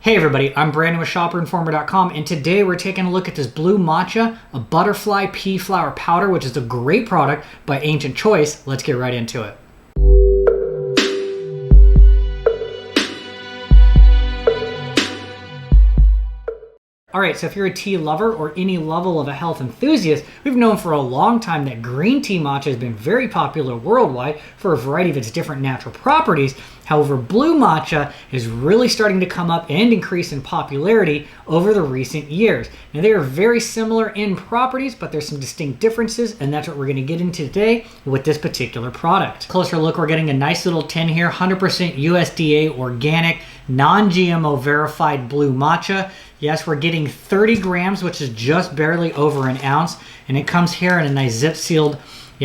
Hey everybody, I'm Brandon with ShopperInformer.com, and today we're taking a look at this blue matcha, a butterfly pea flower powder, which is a great product by Ancient Choice. Let's get right into it. All right, so if you're a tea lover or any level of a health enthusiast, we've known for a long time that green tea matcha has been very popular worldwide for a variety of its different natural properties. However, blue matcha is really starting to come up and increase in popularity over the recent years. Now, they are very similar in properties, but there's some distinct differences, and that's what we're going to get into today with this particular product. Closer look, we're getting a nice little tin here, 100% USDA organic, non-GMO verified blue matcha. Yes, we're getting 30 grams, which is just barely over an ounce, and it comes here in a nice zip-sealed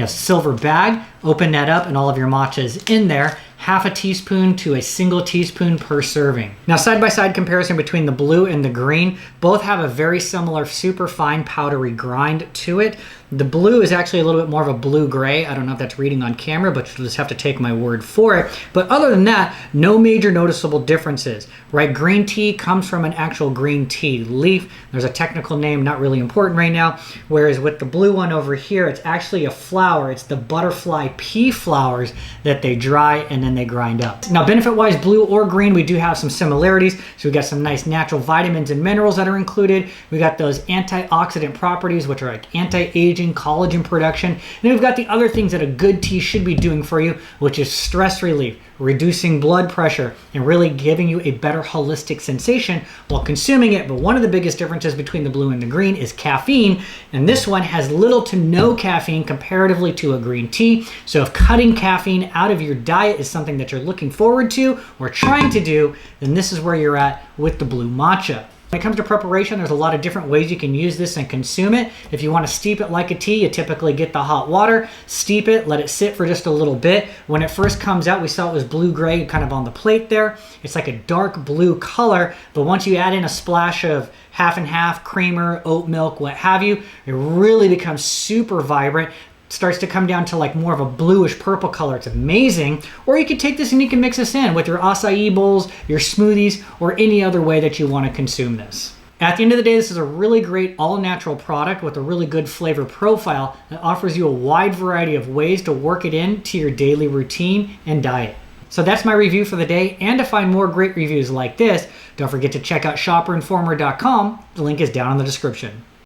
silver bag. Open that up and all of your matcha is in there. Half a teaspoon to a single teaspoon per serving. Now, side-by-side comparison between the blue and the green, both have a very similar super fine powdery grind to it. The blue is actually a little bit more of a blue-gray. I don't know if that's reading on camera, but you'll just have to take my word for it. But other than that, no major noticeable differences, right? Green tea comes from an actual green tea leaf. There's a technical name, not really important right now. Whereas with the blue one over here, it's actually a flower. It's the butterfly pea flowers that they dry and then they grind up. Now, benefit-wise, blue or green, we do have some similarities. So we got some nice natural vitamins and minerals that are included. We got those antioxidant properties, which are like anti-aging, collagen production. And then we've got the other things that a good tea should be doing for you, which is stress relief, reducing blood pressure, and really giving you a better holistic sensation while consuming it. But one of the biggest differences between the blue and the green is caffeine, and this one has little to no caffeine comparatively to a green tea. So if cutting caffeine out of your diet is something that you're looking forward to or trying to do, then this is where you're at with the blue matcha. When it comes to preparation, there's a lot of different ways you can use this and consume it. If you want to steep it like a tea, you typically get the hot water, steep it, let it sit for just a little bit. When it first comes out, we saw it was blue-gray kind of on the plate there. It's like a dark blue color, but once you add in a splash of half and half, creamer, oat milk, what have you, it really becomes super vibrant. Starts to come down to like more of a bluish purple color. It's amazing. Or you could take this and you can mix this in with your acai bowls, your smoothies, or any other way that you want to consume this. At the end of the day, this is a really great all-natural product with a really good flavor profile that offers you a wide variety of ways to work it into your daily routine and diet. So that's my review for the day, and to find more great reviews like this, don't forget to check out ShopperInformer.com. The link is down in the description.